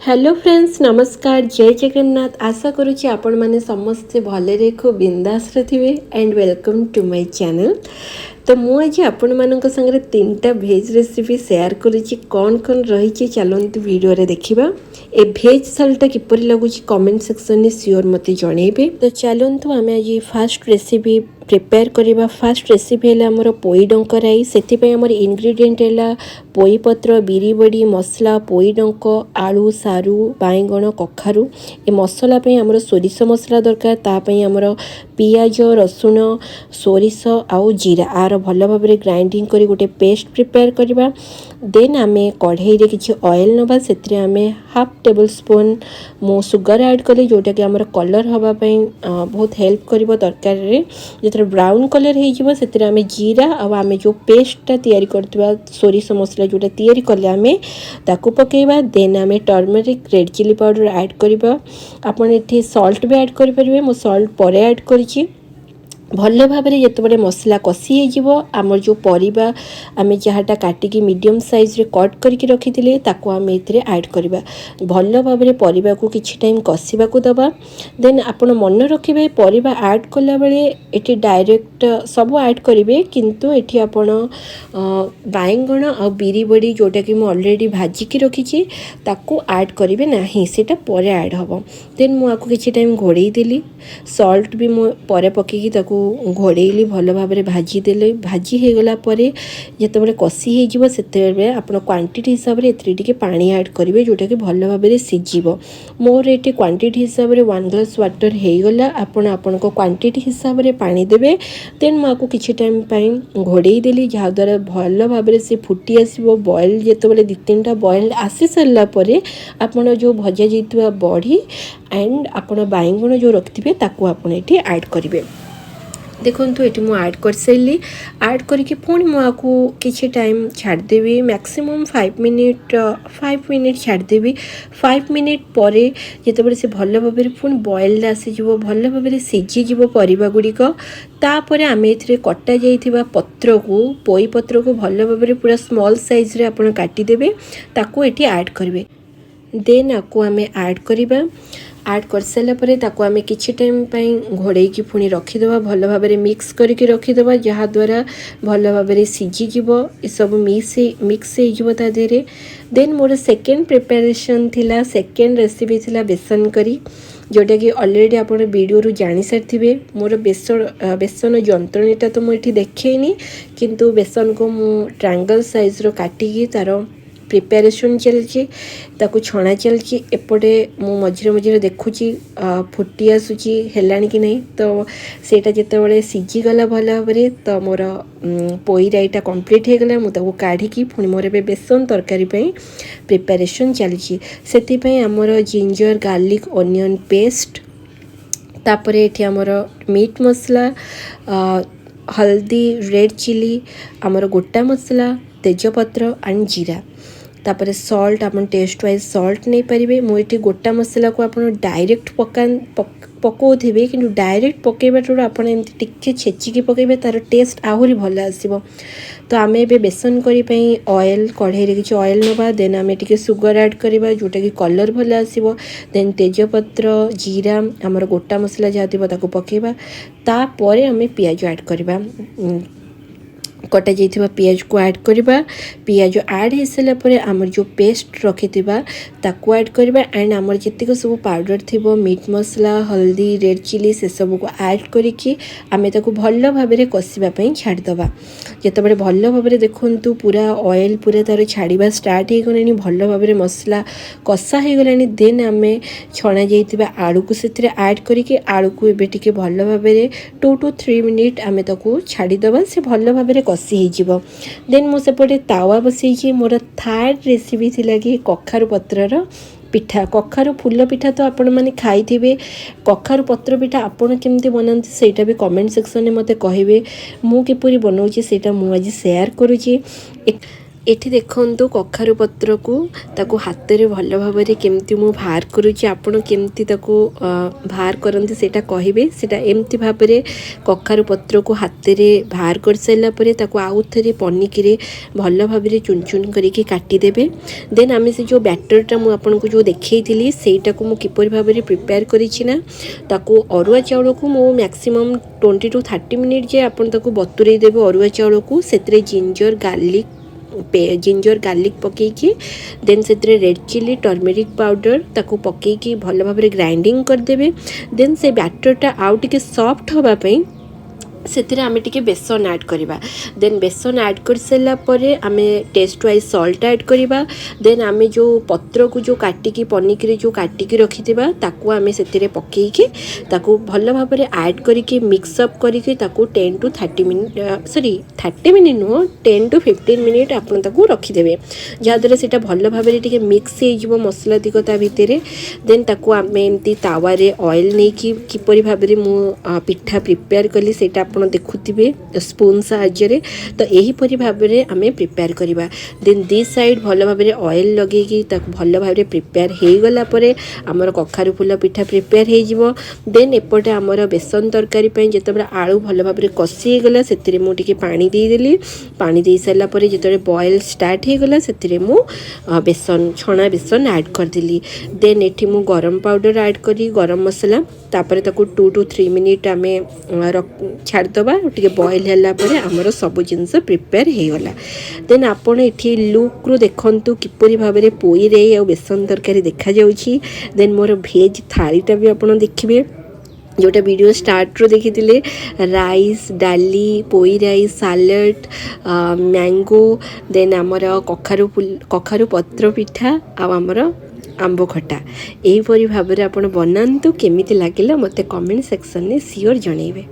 Hello friends नमस्कार जय जगन्नाथ आशा करुच्ची आपण मैंने समस्ते भले खूब बिंदास थे and welcome to my channel. तो मुझे आपण मान संगे 3टा भेज रेसिपी शेयर करुच्ची कौन कौन रही चलते वीडियो रे देखिबा। ए भेज थालीटा किपर लगुच कमेंट सेक्शन में सियोर मत जनइबे। तो चलतु आम आज फास्ट रेसिपी प्रिपेयर करवा। फास्ट रेसिपी है आमर पोई डंक राई से आमर इंग्रेडिएंट है पोई पत्र बिरी बड़ी मसला पोई डंक आलू सारू बाईगण कखारू। ए मसला आमर सोरिष मसला दरकार तापाई आमर पियाज रसुण सोरिष आउ जीरा आर भल भाव ग्राइंडिंग कर गोटे पेस्ट प्रिपेयर करवा। देन आम कढ़ई किसी ऑयल नवा से हाफ टेबल स्पून मो सुगर ऐड कली जोटा कि आमर कलर हवापाई बहुत हेल्प कर तरकारी जो ब्राउन कलर हो आम जीरा आम जो पेस्टा तैयारी करथिबा सोरिष मसला जोटा तैयारी कले आम ताकू पकेबा। देन आम turmeric red chilli powder add करबा। आपण एठी सॉल्ट भी ऐड कर परिबे। मो सॉल्ट परे ऐड करिछि। भल भाव में जिते मसला कषि होमर जो परिबा आम जहाँटा काटिकी मीडियम साइज रे कट करके रखी ताकू आम ये ऐड करवा। भल भाव में परिबा को किछि टाइम कषिबाकू दबा। देन आपण मन रखिबे परिबा ऐड कला बेले एठी डायरेक्ट सब ऐड करेंगे किंतु एठी आपण बाईगण आ बिरी बड़ी जोटा कि मुझे ऑलरेडी भाजिकी रखी ताकू ऐड करेंगे नहीं सेटा परे ऐड हम। देन मुझे किछि टाइम घोड़े देली सॉल्ट भी मु परे पकेकी ताकू घोड़ेली भल भाव में भाजीदे। भाजी होगला जिते कषि होते आप क्वांटिटी हिसाब से एति पानी ऐड करेंगे जोटा कि भल भाव में सीझब। मोर ये क्वांटिटी हिसाब से 1 ग्लास वाटर होगला आपण क्वांटिटी हिसाब से पानी देवे। देन मुझे किसी टाइम घोड़े देली जहाँद्वारा भल भाव में सी फुटी आसो बॉयल जिते 2-3टा बॉयल आसी सारापर आपड़ जो भजा जाइए बड़ी एंड आपण बाईगण जो रखिथे ताकू आपण ये ऐड करेंगे। देखो ये मुझे ऐड कर सारी ऐड करके पुणी मुझे किसी टाइम छाड़देवी मैक्सिमम 5 मिनिट छाड़देवी। 5 मिनिट पर जिते से भल भाव में पुणी बॉयल आसीज भल भाव में सीझीज परिबा गुड़िक। तापर आम ये कटा जाइथिबा पत्र को पोई पत्र को भल भाव में पूरा स्मॉल साइज रे आपण काटिदेवे ताकू ये ऐड करेंगे। देन आपको आम ऐड करवा। ऐड कर सारापर आम किसी टाइम घोड़े की पुणी रखीदे भल भाव में मिक्स करके रखीदे जहाँद्वारा भल भाव में सीझीज ये सब मिक्स होता Dehre. Then more second preparation थिला सेकेंड रेसिपी थिला बेसन करी जोटा कि ऑलरेडी आप वीडियो रू जानी सारी। मोर बेसन जंत्रणीटा तो मुझे देखेनी किंतु बेसन को मु ट्रायंगल साइज रो काटिकी तार प्रिपेरेसन चलची ताकू छणा चलची। एपटे मु मझे मझे देखुची फुटी आसूची हेलानी कि नहीं। तो सेटा जिते सीझीगला भल भाव में तो मोर पोई राईटा कंप्लीट होगला मुझे काढ़ी पुणी मोर ए बेसन तरकारी प्रिपेरेसन चलची। से आमर जिंजर गार्लिक ओनियन पेस्ट तापर ये आमर मीट मसला हल्दी रेड चिली आमर गोटा मसला तेजपत्र एंड जीरा तापर सॉल्ट आप टेस्ट वाइज सॉल्ट नहीं पारे। मुझे गोटा मसला को आप डायरेक्ट पकाउे कि डायरेक्ट पकईबाटर आपड़ एमती टिके छेचिकी पकईबे तार टेस्ट आहरी भल आसो। तो आम ए बेसन करी ऑयल कढ़ई किसी ऑयल नवा। देन आम टे सुगर ऐड करवा जोटा कि कलर भल आसो। देन तेजपत्र जीरा आमर गोटा मसला जहाँ थी पकईबा। तापर आम पियाज ऐड करवा कटा जाइथिबा पियाज को ऐड करवा। पियाज ऐड हो सारापर आमर जो पेस्ट रखी ताकू ऐड करवा एंड आमर जितक सब पाउडर थी मीट मसला हल्दी रेड चिली से सब को ऐड करके आम ताकू भल भाव में कषापी छाड़दबा। जिते भल भाव में देखु पूरा ऑयल पूरा तार छाड़ा स्टार्ट हो गलानी भल भाव में मसला कषा हो गलानी। देन आम छणा जाइथिबा आलू को से ऐड करके आलू को एबे टिके भल भाव में 2 to 3 मिनिट आम ताकू छाड़ीदबा से भल भाव में कषि हो। देन मो सेपटे तावा बसई मोर थर्ड रेसिपी थिला कि कखारू पत्रर पिठा। कखारू फूल पिठा तो आपण मैंने खाई। कखारू पत्र पिठा आपण केमती बनाते सेटा भी कमेंट सेक्शन में मते कहिबे। मु किपरि बनाउची सेटा मु आज शेयर करूची। एठी देखंतु कखारु पत्र को ताकू हाथ रे भल भाव में केमती मु बाहर करूची आपण केमती ताकू बाहर करंती सेटा कहिबे सेटा एमती भाव में कखारु पत्र को हाथ रे बाहर कर साइला परे ताकू आउ थरे पनिकिरे भल भाव में चुन चुन करिके काटी देबे। देन आमे से जो बैटरटा मु आपन को जो देखैथिली सेटा को मु किपरि भाव में प्रिपेयर करिछि ना ताकू अरुआ चाउल को मु मैक्सिमम 20 to 30 मिनिट जे आपन ताकू बतुरै देबे अरुआ चाउल को सेतरे जिंजर गार्लिक पकईकी देन से रेड चिली टर्मेरिक पाउडर ताकू पकईकी भल भाव में ग्राइंडिंग करदेवे। देन से बैटरटा आउ टिके सॉफ्ट होबापई से आमे टिके बेसन ऐड करिबा। देन बेसन ऐड कर सारा परे आमे टेस्ट वाइज सॉल्ट ऐड करिबा। देन आमे जो पत्र को जो काटिकी पनिकी जो काटिकी रखिथिबा ताकू आमे सेतिरे पकेइकी ताकू भल भाव में ऐड करिके मिक्स अप करिके ताकू 10 to 30 मिनिट सॉरी 30 मिनिट नुह 10 to 15 मिनिट आपन ताकू रखिदेबे जहाँद्वारा सेटा भल भाव में टिके मिक्स हो मसला दिक ता भितर। देन ताकू आमे एमती तावा रे ऑयल नहीं कि किपरि भाव में मु पिठा प्रिपेयर कली सेटा आप देखुथिबे स्पून साहाय्य तो यहीपरि भाव में आमे प्रिपेयर करिबा। देन दी साइड भल भाव में ऑयल लगेगी ताकू भल भाव में प्रिपेयर हो गला परे आमर कखारु फुल पिठा प्रिपेयर हो जिवो। देन एपटे आमर बेसन तरकारी पई जेतेबे आलू भल भाव में कषि गला सेतिरे मु टिके पानी दे देली। पानी दे सारा परे जेतेबे बॉयल स्टार्ट हो गला सेतिरे मु बेसन छणा बेसन ऐड कर देली। देन एठी मु गरम पाउडर ऐड करी गरम मसला तापर ताकू 2 to 3 मिनिट आमे छाड़दबा टिके बॉयल हैला परे हमर सब जिनस प्रिपेयर हो गला। देन आपण एठी लुक रो देखंतु किपरि भाव में पोई रे आ बेसन तरकारी देखा जाउची। देन मोर भेज थालीटा भी आपण देखिबे जोटा वीडियो स्टार्ट रो देखी राइस डाली पोई राइस सालड मैंगो देन आमर कखारु पत्र पिठा आमर आंब खटा यहीपरि भाव में आपण बनातु केमिति लागिला मते कमेंट सेक्शन में सियोर जनइबे।